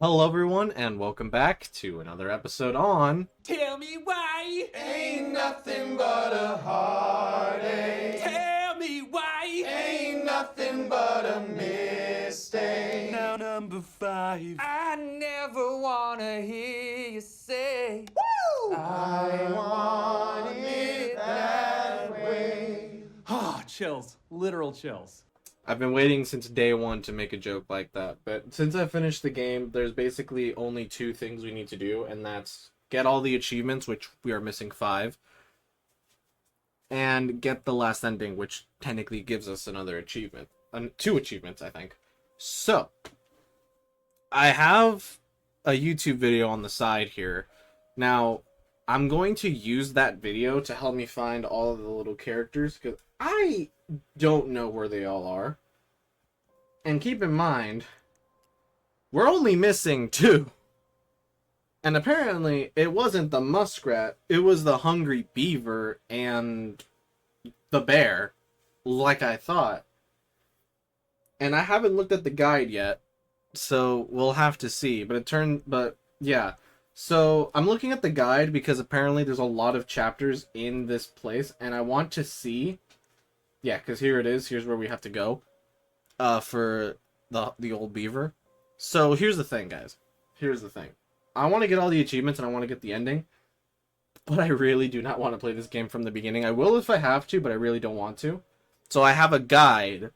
Hello, everyone, and welcome back to another episode on. Tell me why. Ain't nothing but a heartache. Tell me why. Ain't nothing but a mistake. Now number 5. I never wanna hear you say, woo! I want it that way. Ah, chills. Literal chills. I've been waiting since day one to make a joke like that, but since I finished the game, there's basically only two things we need to do, and that's get all the achievements, which we are missing 5, and get the last ending, which technically gives us another achievement. 2 achievements, I think. So, I have a YouTube video on the side here. Now, I'm going to use that video to help me find all of the little characters, because I don't know where they all are. And keep in mind, we're only missing 2. And apparently, it wasn't the muskrat, it was the hungry beaver and the bear, like I thought. And I haven't looked at the guide yet, so we'll have to see. But yeah. So I'm looking at the guide because apparently there's a lot of chapters in this place, and I want to see. Yeah, because here it is. Here's where we have to go. For the old beaver. So here's the thing, guys. Here's the thing. I want to get all the achievements and I want to get the ending, but I really do not want to play this game from the beginning. I will if I have to, but I really don't want to. So I have a guide,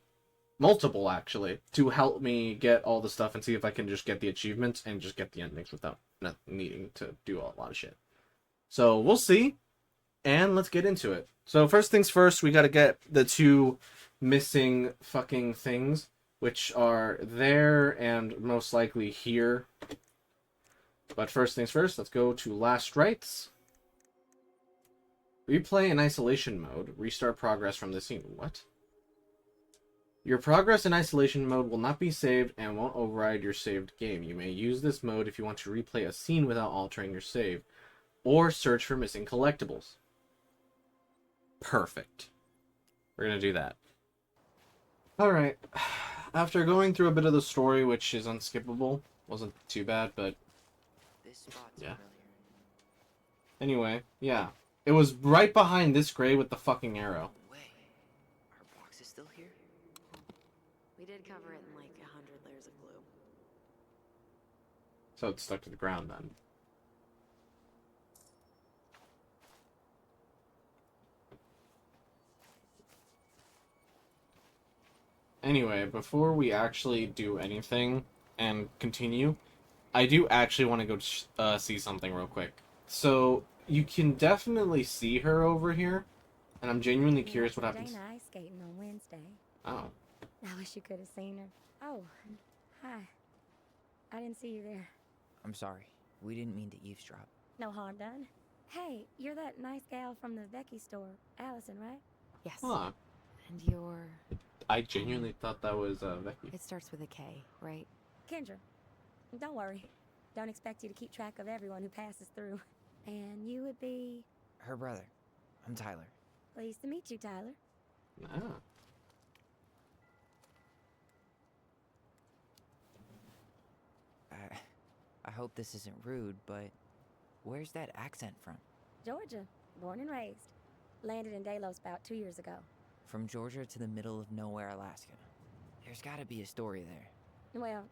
multiple actually, to help me get all the stuff and see if I can just get the achievements and just get the endings without not needing to do a lot of shit. So we'll see, and let's get into it. So first things first, we got to get the 2 missing fucking things, which are there and most likely here. But first things first, let's go to last rites. Replay in isolation mode. Restart progress from the scene. What? Your progress in isolation mode will not be saved and won't override your saved game. You may use this mode if you want to replay a scene without altering your save, or search for missing collectibles. Perfect. We're gonna do that. Alright. After going through a bit of the story, which is unskippable, wasn't too bad, but This spot's yeah. familiar. Anyway, yeah. It was right behind this gray with the fucking arrow. No way. Our box is still here? We did cover it in like 100 layers of glue. So it's stuck to the ground then. Anyway, before we actually do anything and continue, I do actually want to go see something real quick. So, you can definitely see her over here, and I'm genuinely curious what happens. Dana ice skating on Wednesday. Oh. I wish you could have seen her. Oh, hi. I didn't see you there. I'm sorry. We didn't mean to eavesdrop. No harm done. Hey, you're that nice gal from the Becky store, Allison, right? Yes. Huh. And you're... I genuinely thought that was Becky. It starts with a K, right? Kendra. Don't worry. Don't expect you to keep track of everyone who passes through. And you would be... Her brother. I'm Tyler. Pleased to meet you, Tyler. Ah. I hope this isn't rude, but where's that accent from? Georgia. Born and raised. Landed in Delos about 2 years ago. From Georgia to the middle of nowhere, Alaska. There's gotta be a story there. Well,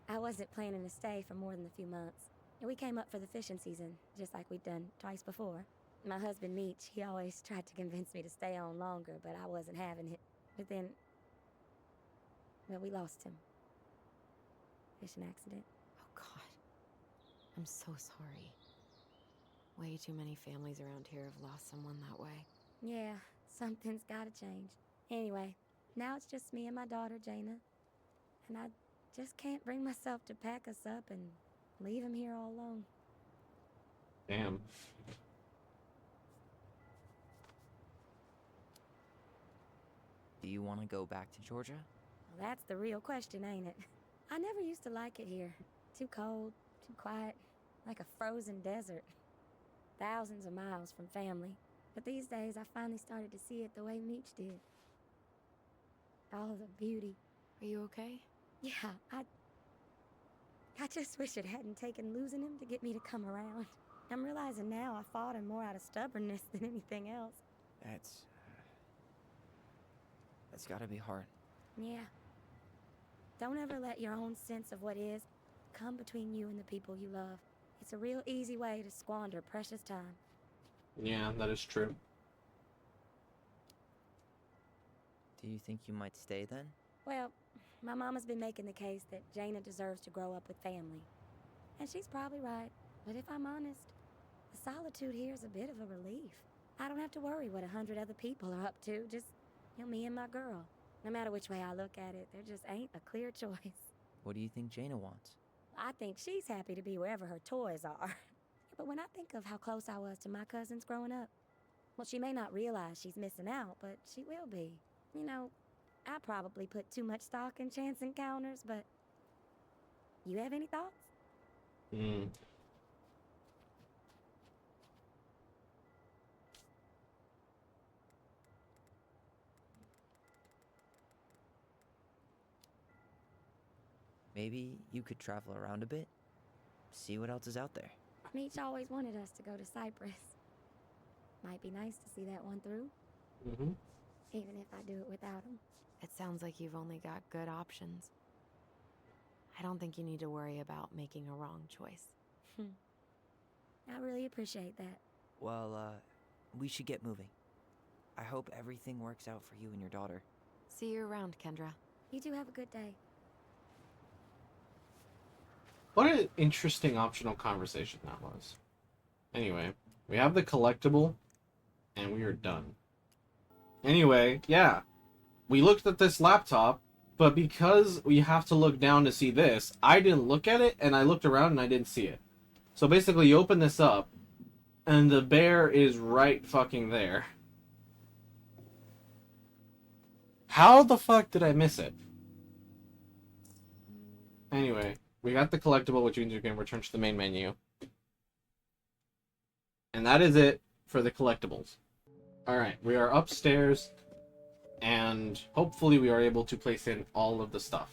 I wasn't planning to stay for more than a few months. We came up for the fishing season, just like we'd done twice before. My husband, Meech, he always tried to convince me to stay on longer, but I wasn't having it. But then, well, we lost him. Fishing accident. Oh, God. I'm so sorry. Way too many families around here have lost someone that way. Yeah, something's gotta change. Anyway, now it's just me and my daughter, Jaina. And I just can't bring myself to pack us up and leave him here all alone. Damn. Do you want to go back to Georgia? Well, that's the real question, ain't it? I never used to like it here. Too cold, too quiet, like a frozen desert. Thousands of miles from family. But these days, I finally started to see it the way Meech did. All of the beauty. Are you okay? Yeah, I just wish it hadn't taken losing him to get me to come around. I'm realizing now I fought him more out of stubbornness than anything else. That's gotta be hard. Yeah. Don't ever let your own sense of what is come between you and the people you love. It's a real easy way to squander precious time. Yeah, that is true. Do you think you might stay then? Well, my mama's been making the case that Jaina deserves to grow up with family. And she's probably right. But if I'm honest, the solitude here is a bit of a relief. I don't have to worry what 100 other people are up to, just, me and my girl. No matter which way I look at it, there just ain't a clear choice. What do you think Jaina wants? I think she's happy to be wherever her toys are. But when I think of how close I was to my cousins growing up, well, she may not realize she's missing out, but she will be. I probably put too much stock in chance encounters, but you have any thoughts? Maybe you could travel around a bit, see what else is out there. Meech always wanted us to go to Cyprus. Might be nice to see that one through, even if I do it without him. It sounds like you've only got good options. I don't think you need to worry about making a wrong choice. I really appreciate that. Well, we should get moving. I hope everything works out for you and your daughter. See you around, Kendra. You two have a good day. What an interesting optional conversation that was. Anyway, we have the collectible, and we are done. Anyway, yeah. We looked at this laptop, but because we have to look down to see this, I didn't look at it, and I looked around and I didn't see it. So basically, you open this up, and the bear is right fucking there. How the fuck did I miss it? Anyway, we got the collectible, which means we can return to the main menu. And that is it for the collectibles. Alright, we are upstairs, and hopefully we are able to place in all of the stuff.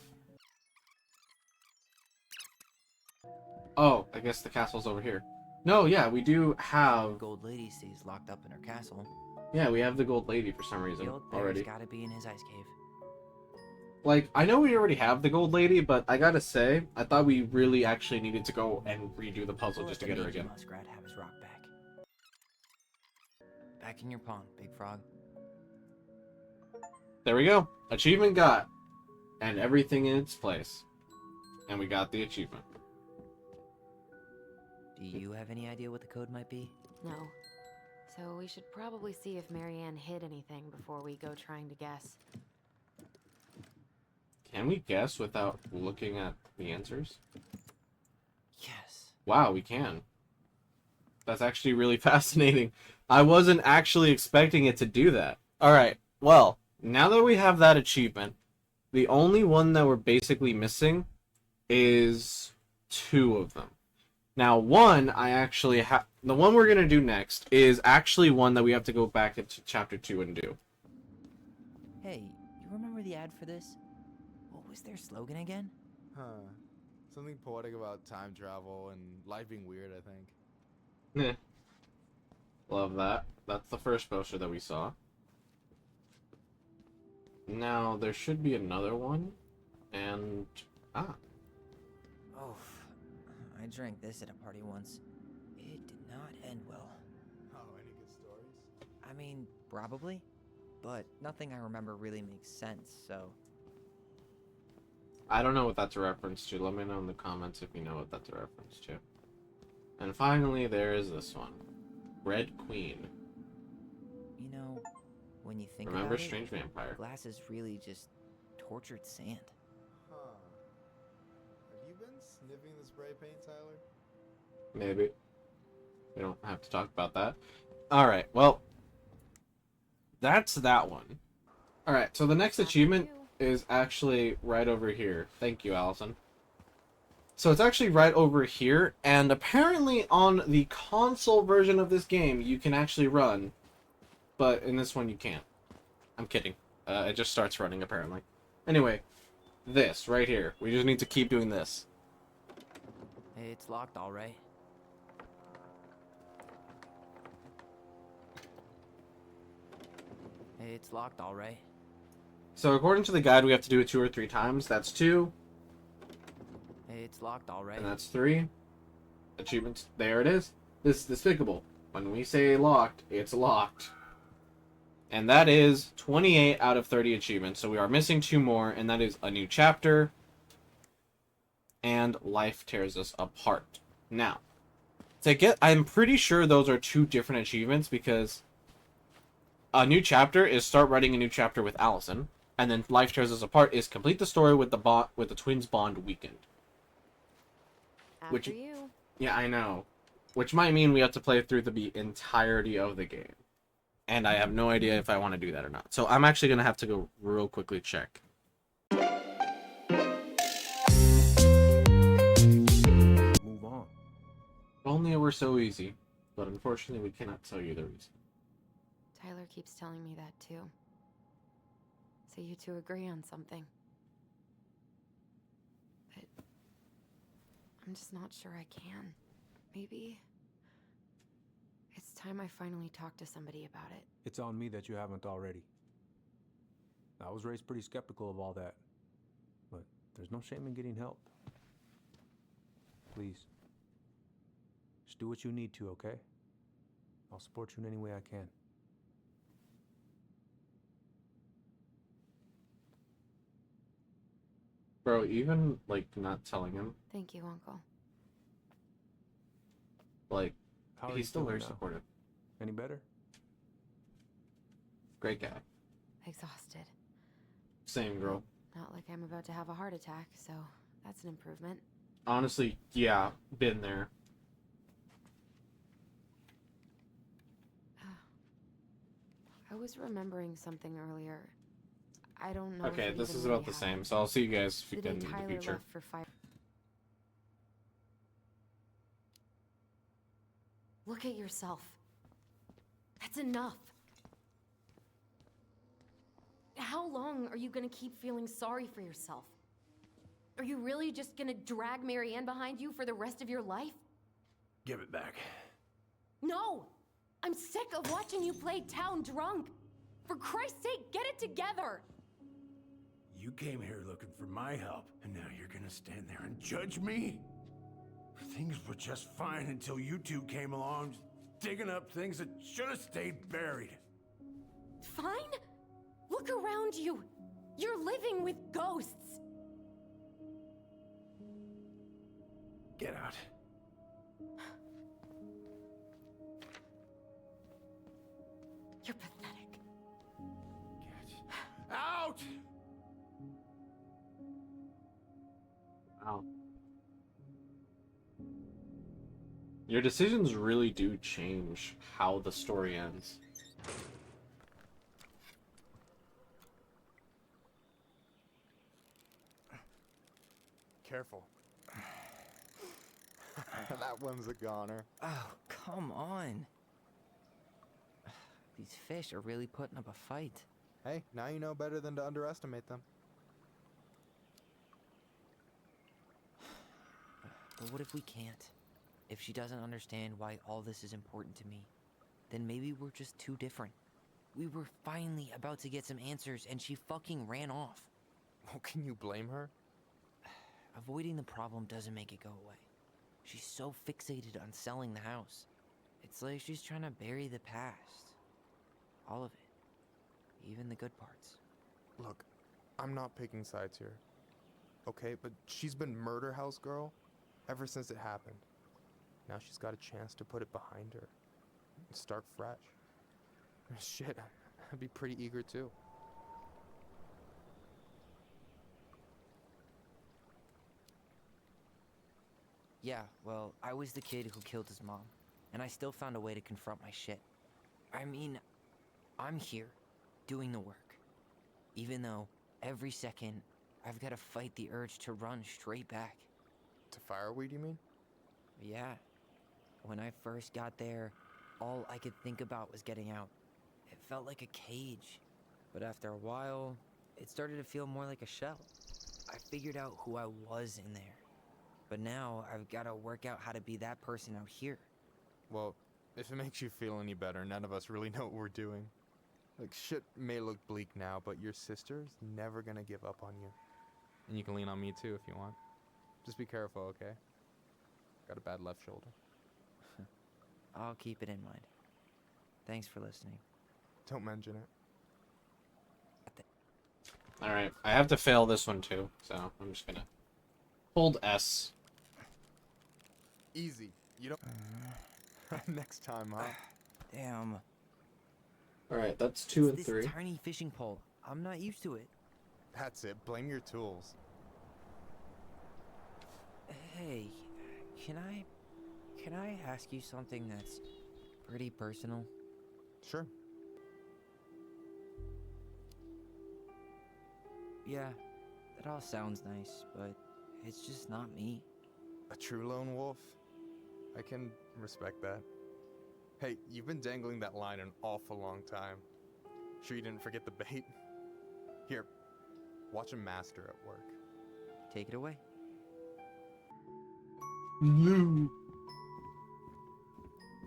Oh, I guess the castle's over here. No, yeah, we do have... Gold Lady stays locked up in her castle. Yeah, we have the Gold Lady for some reason The old already. bear's gotta be in his ice cave. Like, I know we already have the Gold Lady, but I gotta say, I thought we really actually needed to go and redo the puzzle We'll just to let get the her mangy again. muskrat have his rock back. Back in your pond, Big Frog. There we go. Achievement got. And everything in its place. And we got the achievement. Do you have any idea what the code might be? No. So we should probably see if Marianne hid anything before we go trying to guess. Can we guess without looking at the answers? Yes. Wow, we can. That's actually really fascinating. I wasn't actually expecting it to do that. Alright, well, now that we have that achievement, the only one that we're basically missing is 2 of them. Now, one, I actually have... The one we're going to do next is actually one that we have to go back into Chapter 2 and do. Hey, you remember the ad for this? What was their slogan again? Huh. Something poetic about time travel and life being weird, I think. Love that. That's the first poster that we saw. Now, there should be another one. And... Ah. Oh, I drank this at a party once. It did not end well. Oh, any good stories? I mean, probably. But nothing I remember really makes sense, so... I don't know what that's a reference to. Let me know in the comments if you know what that's a reference to. And finally, there is this one. Red Queen. You know, when you think Remember about it, Strange Vampire. glass is really just tortured sand. Huh. Have you been sniffing the spray paint, Tyler? Maybe. We don't have to talk about that. Alright, well. That's that one. Alright, so the next achievement is actually right over here. Thank you, Allison. So it's actually right over here, and apparently on the console version of this game, you can actually run, but in this one you can't. I'm kidding. It just starts running, apparently. Anyway, this, right here. We just need to keep doing this. Hey, it's locked, all right. Hey, it's locked, all right. So according to the guide, we have to do it 2 or 3 times. That's 2, Hey, it's locked, all right. and that's 3. Achievements. There it is. This is despicable. When we say locked, it's locked. And that is 28 out of 30 achievements. So we are missing 2 more, and that is a new chapter and life tears us apart. Now, I'm pretty sure those are 2 different achievements, because a new chapter is start writing a new chapter with Allison, and then life tears us apart is complete the story with the twins bond weakened. After you. Yeah, I know. Which might mean we have to play through the entirety of the game. And I have no idea if I want to do that or not. So I'm actually going to have to go real quickly check. Move on. If only it were so easy. But unfortunately, we cannot tell you the reason. Tyler keeps telling me that too. So you two agree on something. But I'm just not sure I can. Maybe it's time I finally talk to somebody about it. It's on me that you haven't already. I was raised pretty skeptical of all that. But there's no shame in getting help. Please. Just do what you need to, okay? I'll support you in any way I can. Bro, even, like, not telling him, Thank you, Uncle. like, How are you he's still feeling very now? supportive. Any better? Great guy. Exhausted. Same, girl. Not like I'm about to have a heart attack, so that's an improvement. Honestly, yeah, been there. I was remembering something earlier. I don't know. Okay, if it this even is really about the same, happened. so I'll see you guys The again day in the Tyler future. left for 5. Look at yourself. That's enough. How long are you gonna keep feeling sorry for yourself? Are you really just gonna drag Marianne behind you for the rest of your life? Give it back. No! I'm sick of watching you play town drunk. For Christ's sake, get it together! You came here looking for my help, and now you're gonna stand there and judge me? Things were just fine until you two came along, digging up things that should have stayed buried. Fine? Look around you. You're living with ghosts. Get out. You're pathetic. Get out! Wow. Your decisions really do change how the story ends. Careful. That one's a goner. Oh, come on. These fish are really putting up a fight. Hey, now you know better than to underestimate them. But what if we can't? If she doesn't understand why all this is important to me, then maybe we're just too different. We were finally about to get some answers and she fucking ran off. Well, can you blame her? Avoiding the problem doesn't make it go away. She's so fixated on selling the house. It's like she's trying to bury the past. All of it. Even the good parts. Look, I'm not picking sides here. Okay, but she's been murder house girl ever since it happened. Now she's got a chance to put it behind her and start fresh. Shit, I'd be pretty eager too. Yeah, well, I was the kid who killed his mom, and I still found a way to confront my shit. I mean, I'm here, doing the work. Even though, every second, I've got to fight the urge to run straight back. To fireweed, you mean? Yeah. When I first got there, all I could think about was getting out. It felt like a cage. But after a while, it started to feel more like a shell. I figured out who I was in there. But now I've got to work out how to be that person out here. Well, if it makes you feel any better, none of us really know what we're doing. Like, shit may look bleak now, but your sister's never gonna give up on you. And you can lean on me too if you want. Just be careful, okay? Got a bad left shoulder. I'll keep it in mind. Thanks for listening. Don't mention it. Alright, I have to fail this one too, so I'm just gonna hold S. Easy. You don't... Next time, huh? Damn. Alright, that's 2 and This 3. tiny fishing pole. I'm not used to it. That's it. Blame your tools. Hey, can I ask you something that's pretty personal? Sure. Yeah, that all sounds nice, but it's just not me. A true lone wolf? I can respect that. Hey, you've been dangling that line an awful long time. Sure you didn't forget the bait? Here, watch a master at work. Take it away. Lou.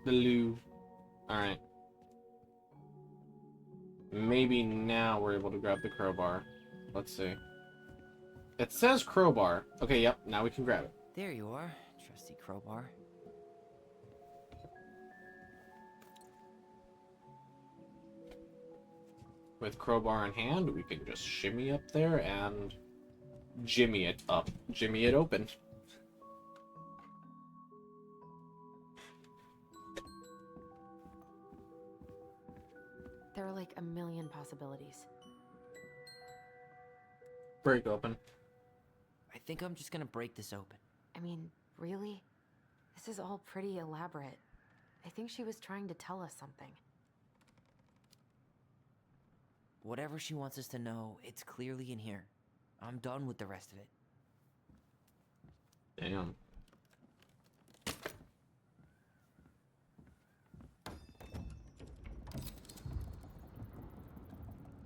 The Lou. Alright. Maybe now we're able to grab the crowbar. Let's see. It says crowbar. Okay, yep, now we can grab it. There you are, trusty crowbar. With crowbar in hand, we can just shimmy up there and jimmy it up. Jimmy it open. There are like a million possibilities. Break open. I think I'm just gonna break this open. I mean, really? This is all pretty elaborate. I think she was trying to tell us something. Whatever she wants us to know, it's clearly in here. I'm done with the rest of it. Damn.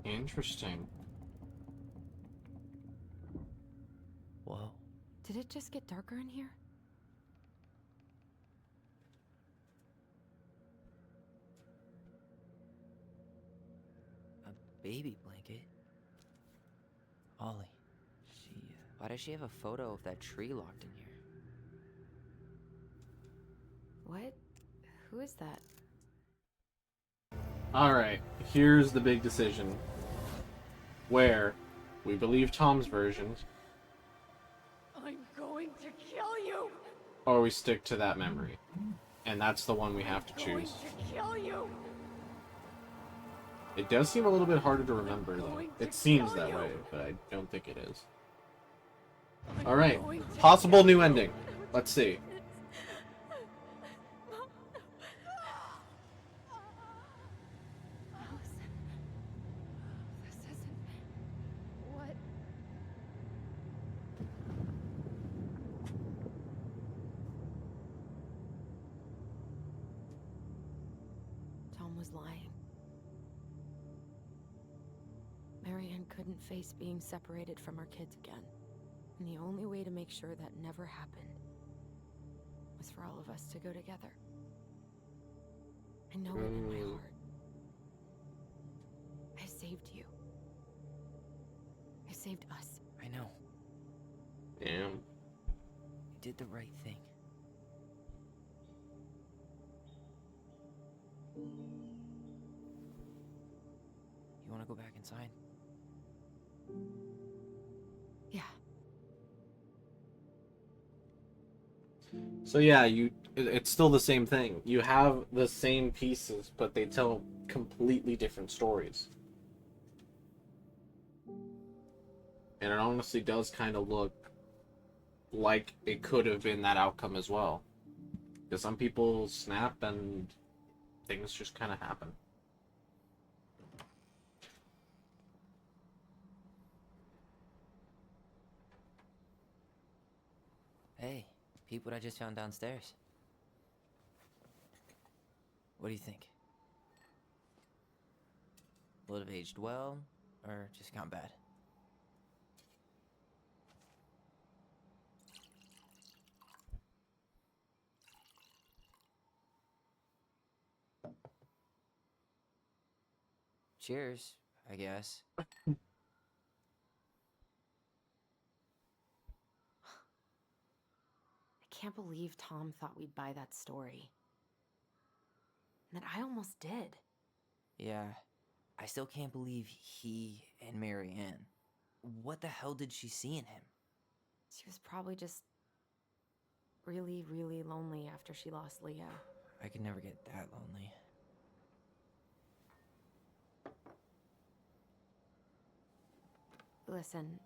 Interesting. Whoa. Did it just get darker in here? A baby blanket? Ollie. Why does she have a photo of that tree locked in here? What? Who is that? Alright, here's the big decision. Where we believe Tom's version, I'm going to kill you! or we stick to that memory. And that's the one we have to choose. To kill you! It does seem a little bit harder to remember, though. It seems that way, but I don't think it is. Alright, possible new ending. Let's see. This isn't... What? Tom was lying. Marianne couldn't face being separated from her kids again. And the only way to make sure that never happened was for all of us to go together. I know it in my heart. I saved you. I saved us. I know. Damn. You did the right thing. You wanna go back inside? Yeah. So yeah, it's still the same thing. You have the same pieces, but they tell completely different stories. And it honestly does kind of look like it could have been that outcome as well. Because some people snap and things just kind of happen. Hey, peep what I just found downstairs. What do you think? Will it have aged well, or just gone bad? Cheers, I guess. I can't believe Tom thought we'd buy that story. And that I almost did. Yeah, I still can't believe he and Marianne. What the hell did she see in him? She was probably just really, really lonely after she lost Leo. I could never get that lonely. Listen,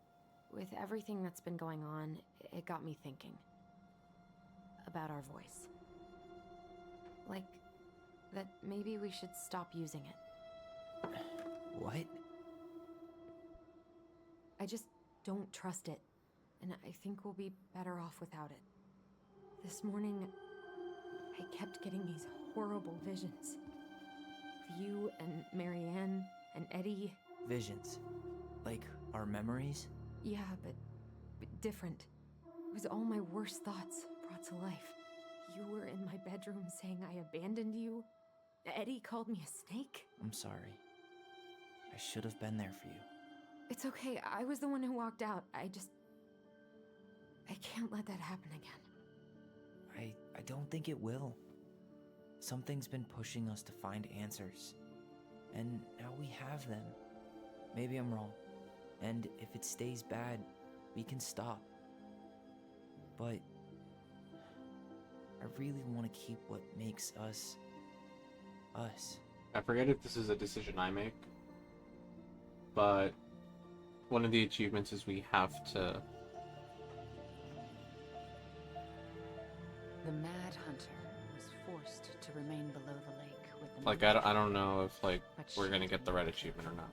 with everything that's been going on, it got me thinking. About our voice. Like, that maybe we should stop using it. What? I just don't trust it. And I think we'll be better off without it. This morning, I kept getting these horrible visions. Of you and Marianne and Eddie. Visions. Like our memories? Yeah, but different. It was all my worst thoughts brought to life. You were in my bedroom saying I abandoned you. Eddie called me a snake. I'm sorry. I should have been there for you. It's okay. I was the one who walked out. I can't let that happen again. I don't think it will. Something's been pushing us to find answers. And now we have them. Maybe I'm wrong. And if it stays bad, we can stop. But I really want to keep what makes us us. I forget if this is a decision I make, but one of the achievements is we have to... The Mad Hunter was forced to remain below the lake with the Like, I don't know if, like, we're gonna get the red achievement or not.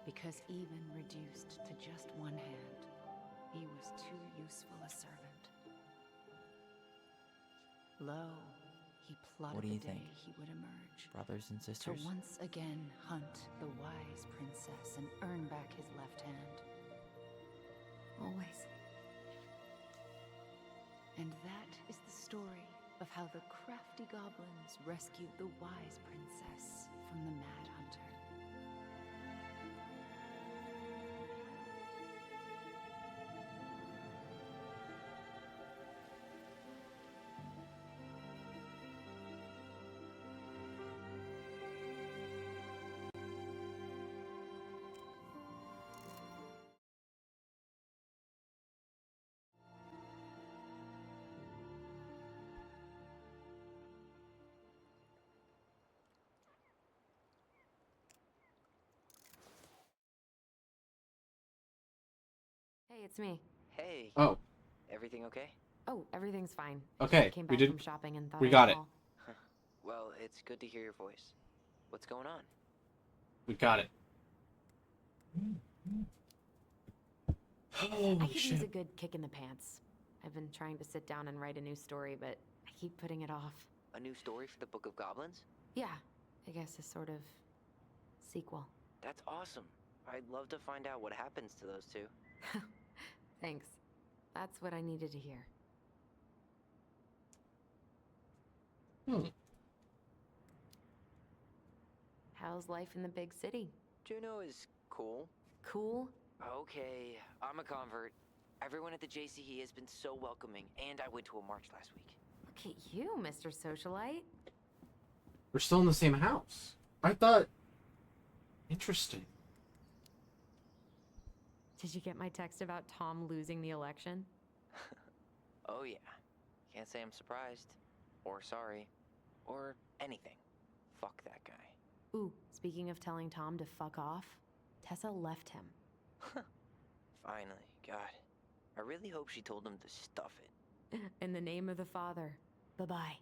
Because even reduced to just one hand, he was too useful a servant. Lo, he plotted What do you the day think? he would emerge. Brothers and To sisters? once again hunt the wise princess and earn back his left hand. Always. And that is the story of how the crafty goblins rescued the wise princess from the Mad Hunter. Hey, it's me. Hey. Oh, Everything okay? Oh, everything's fine. Okay, I came we back did- from shopping and thought we I'd got it. call. Well, it's good to hear your voice. What's going on? we got it. I Holy could use a shit. good kick in the pants. I've been trying to sit down and write a new story, but I keep putting it off. A new story for the Book of Goblins? Yeah, I guess a sort of sequel. That's awesome. I'd love to find out what happens to those two. Thanks. That's what I needed to hear. How's life in the big city? Juno is cool. Cool? Okay, I'm a convert. Everyone at the JCE has been so welcoming, and I went to a march last week. Look at you, Mr. Socialite. We're still in the same house. I thought... Interesting. Did you get my text about Tom losing the election? Oh yeah. Can't say I'm surprised. Or sorry. Or anything. Fuck that guy. Ooh, speaking of telling Tom to fuck off, Tessa left him. Finally, God. I really hope she told him to stuff it. In the name of the Father. Bye-bye.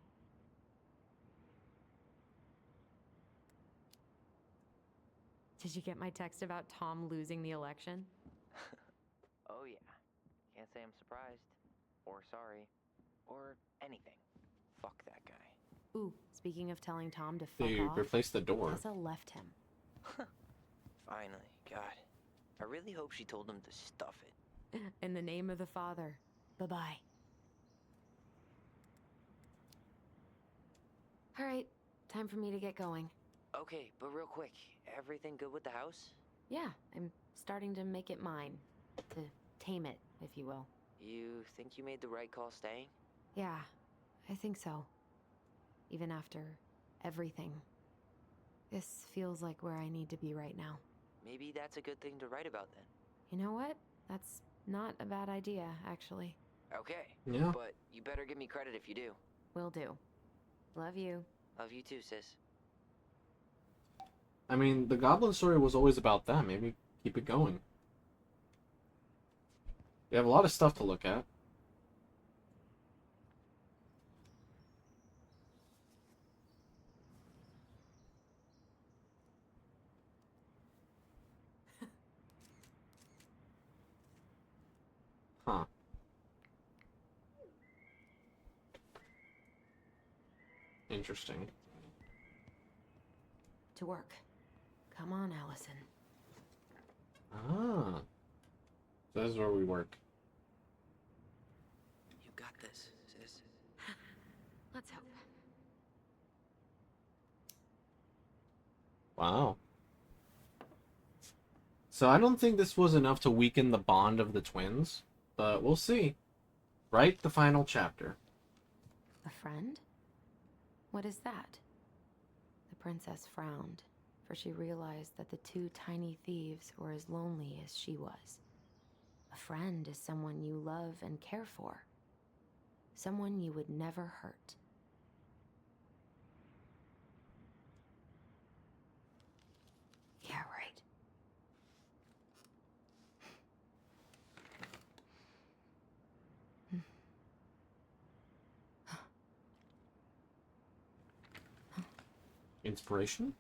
Did you get my text about Tom losing the election? Oh yeah. Can't say I'm surprised. Or sorry. Or anything. Fuck that guy. Ooh, speaking of telling Tom to fuck They off, replaced the door. Tessa left him. Finally, God. I really hope she told him to stuff it. In the name of the Father. Bye-bye. All right, time for me to get going. Okay, but real quick, everything good with the house? Yeah, I'm starting to make it mine. To tame it, if you will. You think you made the right call staying? Yeah, I think so. Even after everything. This feels like where I need to be right now. Maybe that's a good thing to write about then. You know what? That's not a bad idea, actually. Okay. Yeah. But you better give me credit if you do. Will do. Love you. Love you too, sis. I mean, the Goblin story was always about them. Maybe keep it going. We have a lot of stuff to look at. Huh. Interesting. To work. Come on, Allison. Ah. This is where we work. You got this, sis. Let's hope. Wow. So I don't think this was enough to weaken the bond of the twins, but we'll see. Write the final chapter. A friend? What is that? The princess frowned, for she realized that the two tiny thieves were as lonely as she was. A friend is someone you love and care for. Someone you would never hurt. Yeah, right. Inspiration?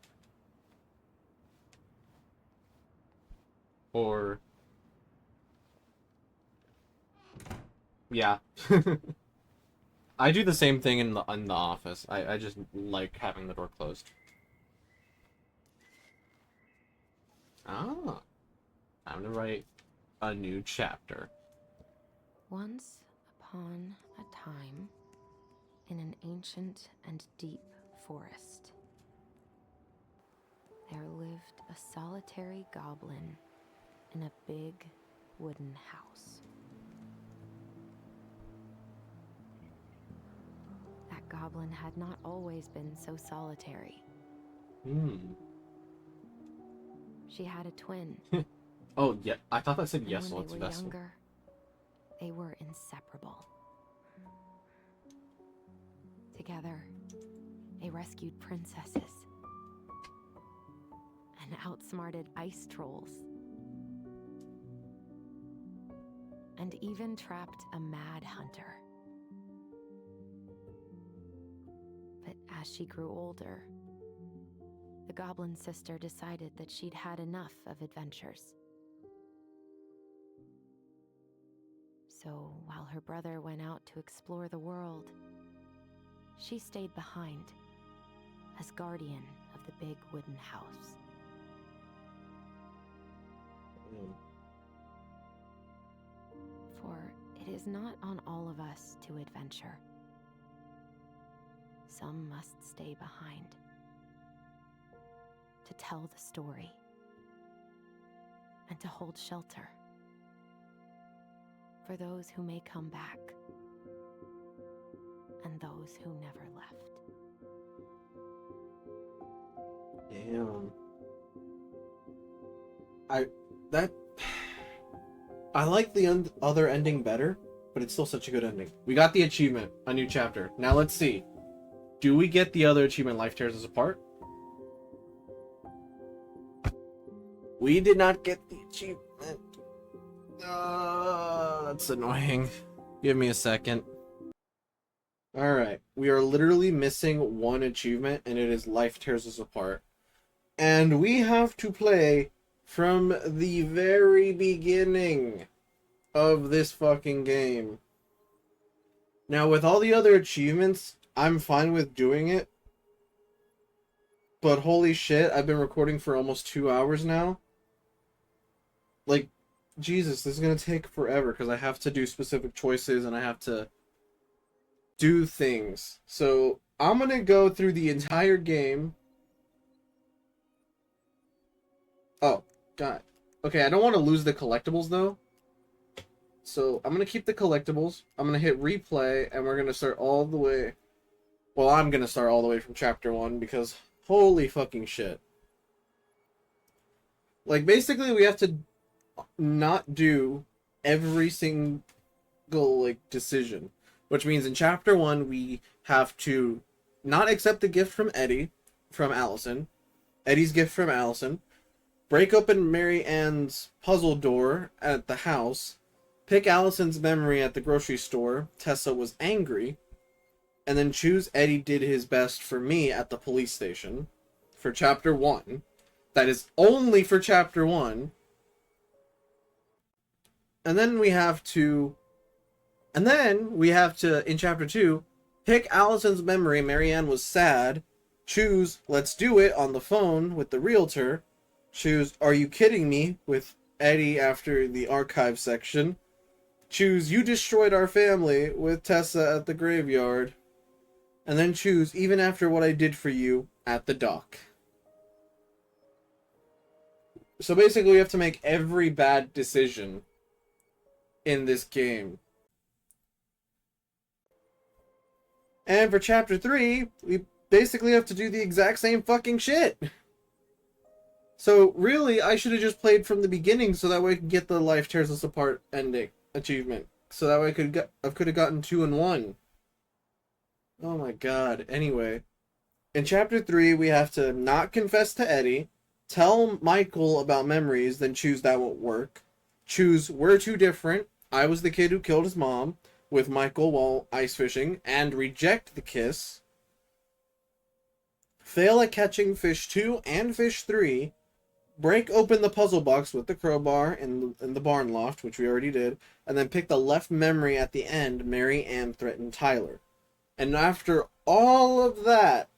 Or... yeah. I do the same thing in the office. I just like having the door closed. Ah. Time to write a new chapter. Once upon a time, in an ancient and deep forest, there lived a solitary goblin in a big wooden house. That goblin had not always been so solitary. She had a twin. Oh, yeah. I thought that said And yes, when let's they were vessel. younger, they were inseparable. Together, they rescued princesses and outsmarted ice trolls, and even trapped a mad hunter. But as she grew older, the goblin sister decided that she'd had enough of adventures. So while her brother went out to explore the world, she stayed behind as guardian of the big wooden house. For it is not on all of us to adventure. Some must stay behind to tell the story and to hold shelter for those who may come back and those who never left. Damn. I like the other ending better, but it's still such a good ending. We got the achievement, a new chapter. Now let's see. Do we get the other achievement, Life Tears Us Apart? We did not get the achievement. That's annoying. Give me a second. Alright, we are literally missing one achievement, and it is Life Tears Us Apart. And we have to play from the very beginning of this fucking game. Now, with all the other achievements, I'm fine with doing it. But holy shit, I've been recording for almost 2 hours now. Like, Jesus, this is gonna take forever because I have to do specific choices and I have to do things. So, I'm gonna go through the entire game Oh, God. Okay, I don't want to lose the collectibles, though. So, I'm going to keep the collectibles. I'm going to hit replay, and we're going to start all the way... Well, I'm going to start all the way from chapter 1, because holy fucking shit. Like, basically, we have to not do every single, like, decision. Which means in chapter 1, we have to not accept the gift from Eddie, from Allison. Eddie's gift from Allison. Break open Mary Ann's puzzle door at the house. Pick Allison's memory at the grocery store. Tessa was angry. And then choose Eddie did his best for me at the police station. For chapter 1. That is only for chapter 1. And then we have to... in chapter 2, pick Allison's memory. Mary Ann was sad. Choose Let's Do It on the phone with the realtor. Choose Are You Kidding Me with Eddie after the archive section. Choose You Destroyed Our Family with Tessa at the graveyard. And then choose Even After What I Did For You at the dock. So basically we have to make every bad decision in this game. And for chapter 3, we basically have to do the exact same fucking shit. So really, I should have just played from the beginning so that way I could get the Life Tears Us Apart ending achievement. So that way I could have gotten 2 and 1. Oh my god. Anyway, in chapter 3, we have to not confess to Eddie, tell Michael about memories, then choose That Won't Work. Choose We're Too Different. I was the kid who killed his mom with Michael while ice fishing, and reject the kiss. Fail at catching fish 2 and fish 3. Break open the puzzle box with the crowbar in the barn loft, which we already did, and then pick the left memory at the end. Mary Ann threatened Tyler. And after all of that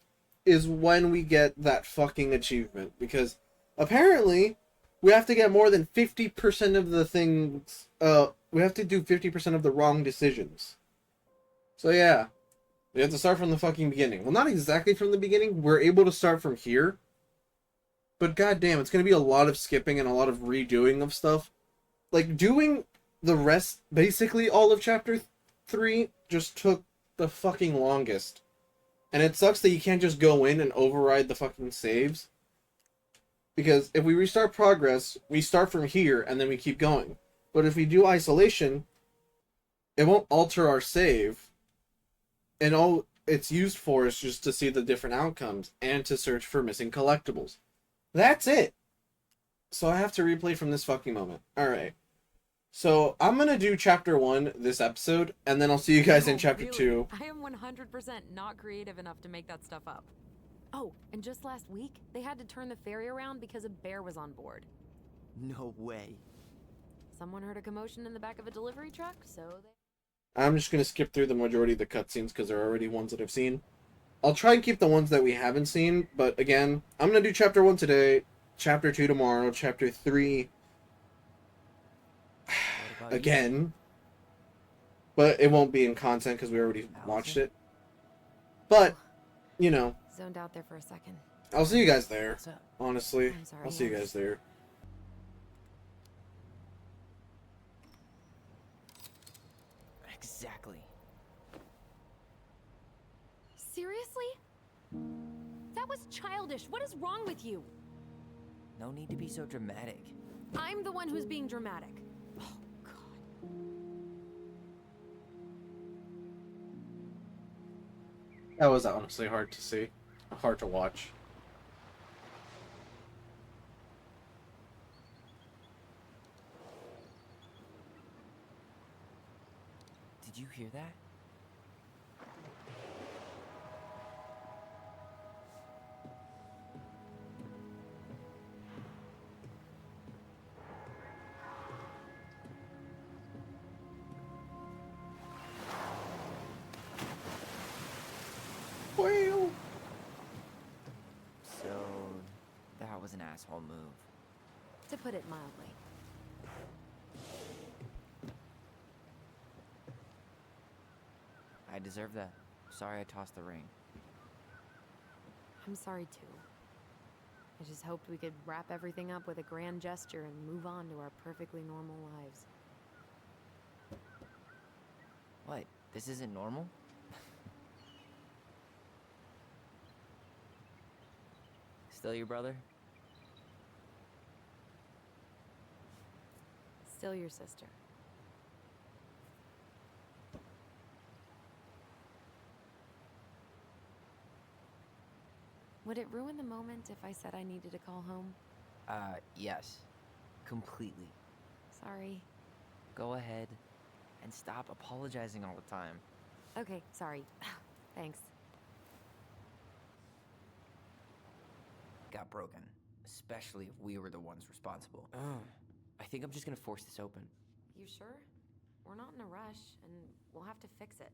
is when we get that fucking achievement, because apparently we have to get more than 50% of the things, we have to do 50% of the wrong decisions. So yeah, we have to start from the fucking beginning. Well, not exactly from the beginning. We're able to start from here. But goddamn, it's going to be a lot of skipping and a lot of redoing of stuff. Like, doing the rest, basically all of chapter 3, just took the fucking longest. And it sucks that you can't just go in and override the fucking saves. Because if we restart progress, we start from here and then we keep going. But if we do isolation, it won't alter our save. And all it's used for is just to see the different outcomes and to search for missing collectibles. That's it. So I have to replay from this fucking moment. Alright. So I'm going to do chapter 1 this episode, and then I'll see you guys in chapter 2. I am 100% not creative enough to make that stuff up. Oh, and just last week, they had to turn the ferry around because a bear was on board. No way. Someone heard a commotion in the back of a delivery truck, so they... I'm just going to skip through the majority of the cutscenes because they're already ones that I've seen. I'll try and keep the ones that we haven't seen, but again, I'm going to do chapter 1 today, chapter 2 tomorrow, chapter 3 again. But it won't be in content because we already watched it. But, you know. Zoned out there for a second. I'll see you guys there. What's up? Honestly. I'm sorry, I'll see you yes. guys there. Exactly. Seriously? That was childish. What is wrong with you? No need to be so dramatic. I'm the one who's being dramatic. Oh, God. That was honestly hard to see. Hard to watch. Did you hear that? Well. So, that was an asshole move. To put it mildly. I deserve that. Sorry I tossed the ring. I'm sorry, too. I just hoped we could wrap everything up with a grand gesture and move on to our perfectly normal lives. What? This isn't normal? Still your brother? Still your sister. Would it ruin the moment if I said I needed to call home? Yes. Completely. Sorry. Go ahead and stop apologizing all the time. Okay, sorry. Thanks. Got broken. Especially if we were the ones responsible. I think I'm just gonna force this open. You sure? We're not in a rush, and we'll have to fix it.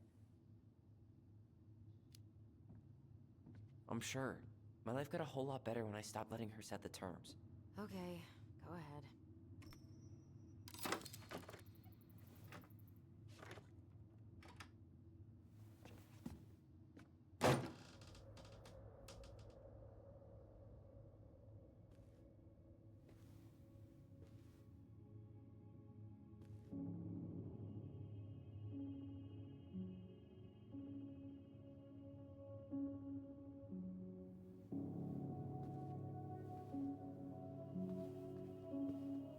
I'm sure. My life got a whole lot better when I stopped letting her set the terms. Okay, go ahead.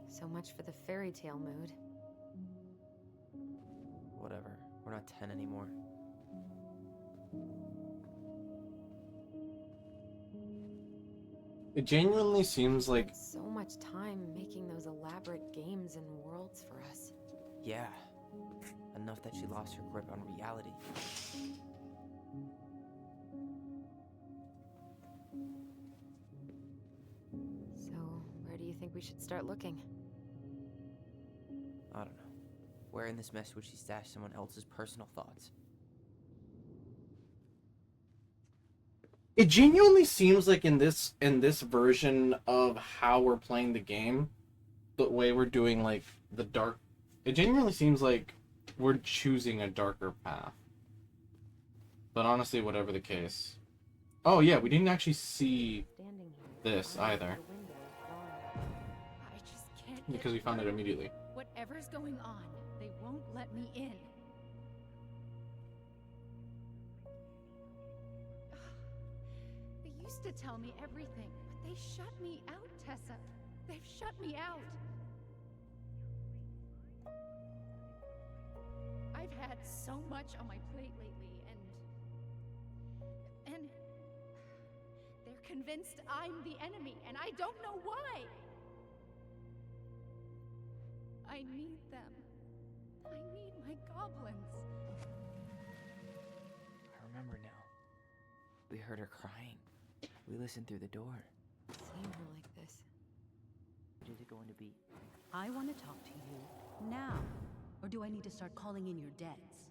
So much for the fairy tale mood. Whatever. We're not 10 anymore. It genuinely seems like So much time making those elaborate games and worlds for us. Yeah. Enough that she lost her grip on reality. So, where do you think we should start looking? I don't know. Where in this mess would she stash someone else's personal thoughts? it genuinely seems like in this version of how we're playing the game, the way we're doing like the dark, it genuinely seems like we're choosing a darker path. But honestly, whatever the case. Oh yeah, we didn't actually see this either I just can't get because we found it immediately. Whatever's going on, they won't let me in. They used to tell me everything, but they shut me out, Tessa. They've shut me out. I've had so much on my plate lately, and they're convinced I'm the enemy, and I don't know why. I need them. I need my goblins. I remember now. We heard her crying. We listened through the door. Seen her like this. What is it going to be? I want to talk to you now. Or do I need to start calling in your debts?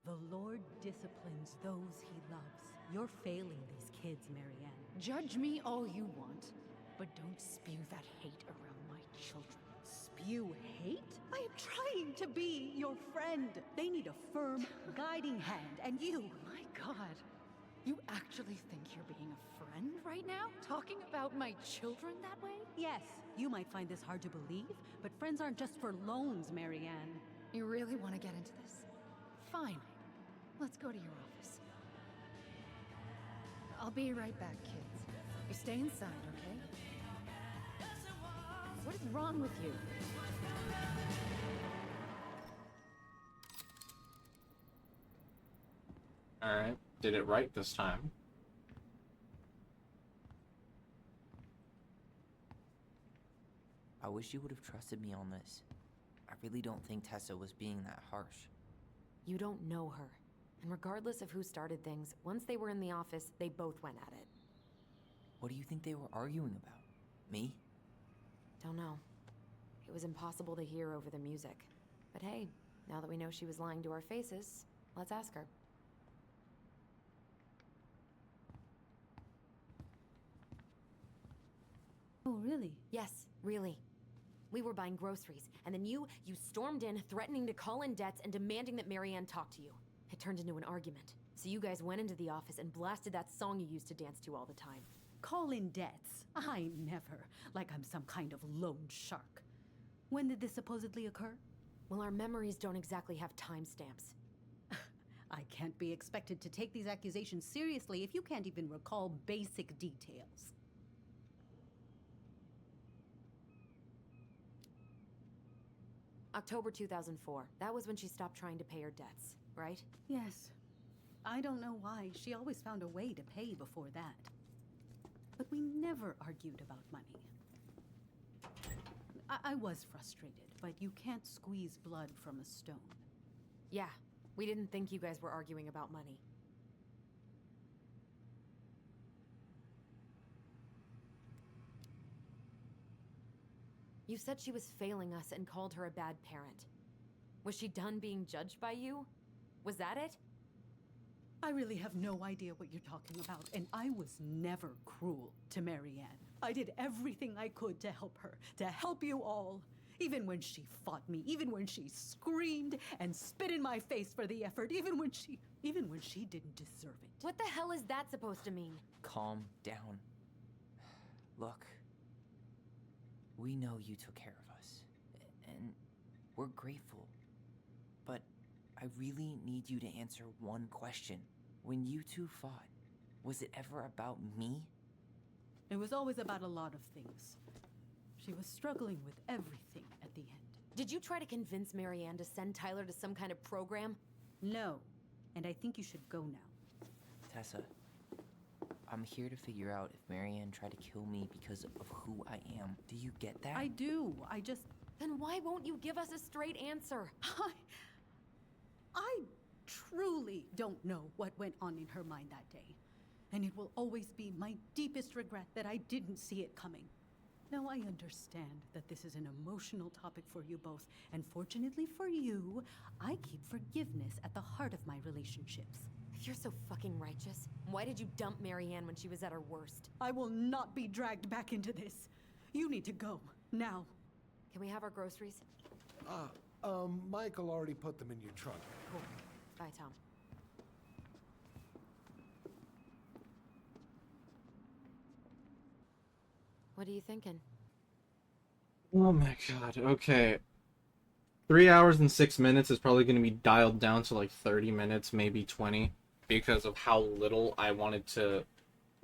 The Lord disciplines those he loves. You're failing these kids, Marianne. Judge me all you want, but don't spew that hate around my children. Spew hate? I am trying to be your friend. They need a firm, guiding hand, and you... My God, you actually think you're being a friend right now? Talking about my children that way? Yes, you might find this hard to believe, but friends aren't just for loans, Marianne. You really want to get into this? Fine. Let's go to your office. I'll be right back, kids. You stay inside, okay? What is wrong with you? Alright, did it right this time. I wish you would have trusted me on this. I really don't think Tessa was being that harsh. You don't know her. And regardless of who started things, once they were in the office, they both went at it. What do you think they were arguing about? Me? Don't know. It was impossible to hear over the music. But hey, now that we know she was lying to our faces, let's ask her. Oh, really? Yes, really. We were buying groceries, and then you stormed in, threatening to call in debts and demanding that Marianne talk to you. It turned into an argument. So you guys went into the office and blasted that song you used to dance to all the time. Call in debts? I never. Like I'm some kind of loan shark. When did this supposedly occur? Well, our memories don't exactly have timestamps. I can't be expected to take these accusations seriously if you can't even recall basic details. October 2004. That was when she stopped trying to pay her debts, right? Yes. I don't know why. She always found a way to pay before that. But we never argued about money. I was frustrated, but you can't squeeze blood from a stone. Yeah, we didn't think you guys were arguing about money. You said she was failing us and called her a bad parent. Was she done being judged by you? Was that it? I really have no idea what you're talking about, and I was never cruel to Marianne. I did everything I could to help her, to help you all. Even when she fought me, even when she screamed and spit in my face for the effort, even when she didn't deserve it. What the hell is that supposed to mean? Calm down. Look, we know you took care of us, and we're grateful. But I really need you to answer one question. When you two fought, was it ever about me? It was always about a lot of things. She was struggling with everything at the end. Did you try to convince Marianne to send Tyler to some kind of program? No, and I think you should go now. Tessa, I'm here to figure out if Marianne tried to kill me because of who I am. Do you get that? I do. Then why won't you give us a straight answer? I truly don't know what went on in her mind that day. And it will always be my deepest regret that I didn't see it coming. Now, I understand that this is an emotional topic for you both, and fortunately for you, I keep forgiveness at the heart of my relationships. If you're so fucking righteous, why did you dump Marianne when she was at her worst? I will not be dragged back into this. You need to go, now. Can we have our groceries? Michael already put them in your trunk. Cool. Bye, Tom. What are you thinking? Oh my god, okay. 3 hours and 6 minutes is probably going to be dialed down to like 30 minutes, maybe 20, because of how little I wanted to,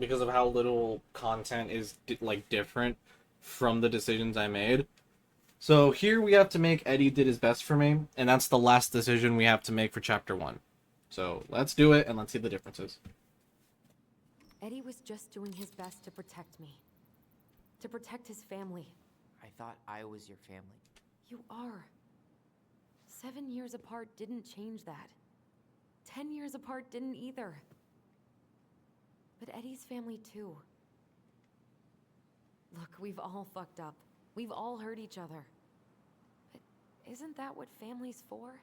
because of how little content is like different from the decisions I made. So here we have to make Eddie did his best for me, and that's the last decision we have to make for chapter 1. So let's do it and let's see the differences. Eddie was just doing his best to protect me. To protect his family. I thought I was your family. You are. 7 years apart didn't change that. 10 years apart didn't either. But Eddie's family too. Look, we've all fucked up. We've all hurt each other. But isn't that what family's for?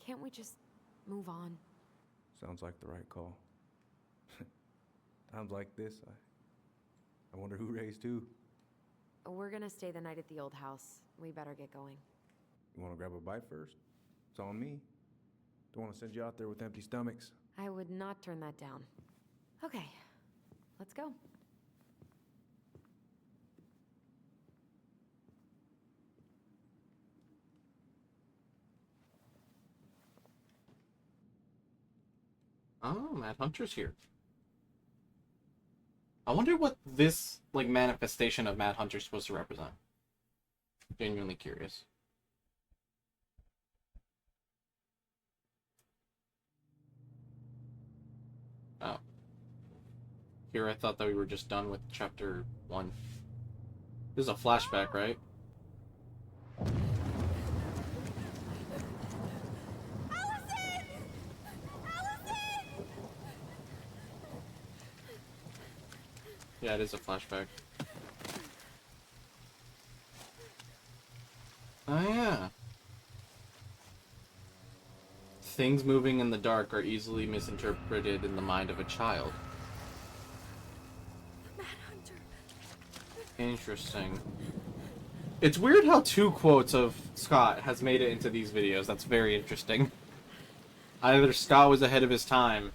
Can't we just move on? Sounds like the right call. Times like this, I wonder who raised who. We're gonna stay the night at the old house. We better get going. You want to grab a bite first? It's on me. Don't want to send you out there with empty stomachs. I would not turn that down. Okay, let's go. Oh, Mad Hunter's here. I wonder what this, like, manifestation of Mad Hunter's supposed to represent. Genuinely curious. Oh. Here I thought that we were just done with chapter 1. This is a flashback, right? Yeah, it is a flashback. Oh yeah. Things moving in the dark are easily misinterpreted in the mind of a child. Interesting. It's weird how 2 quotes of Scott has made it into these videos. That's very interesting. Either Scott was ahead of his time,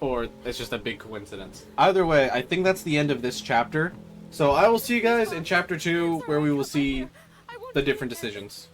or it's just a big coincidence. Either way, I think that's the end of this chapter. So I will see you guys in chapter 2, where we will see the different decisions.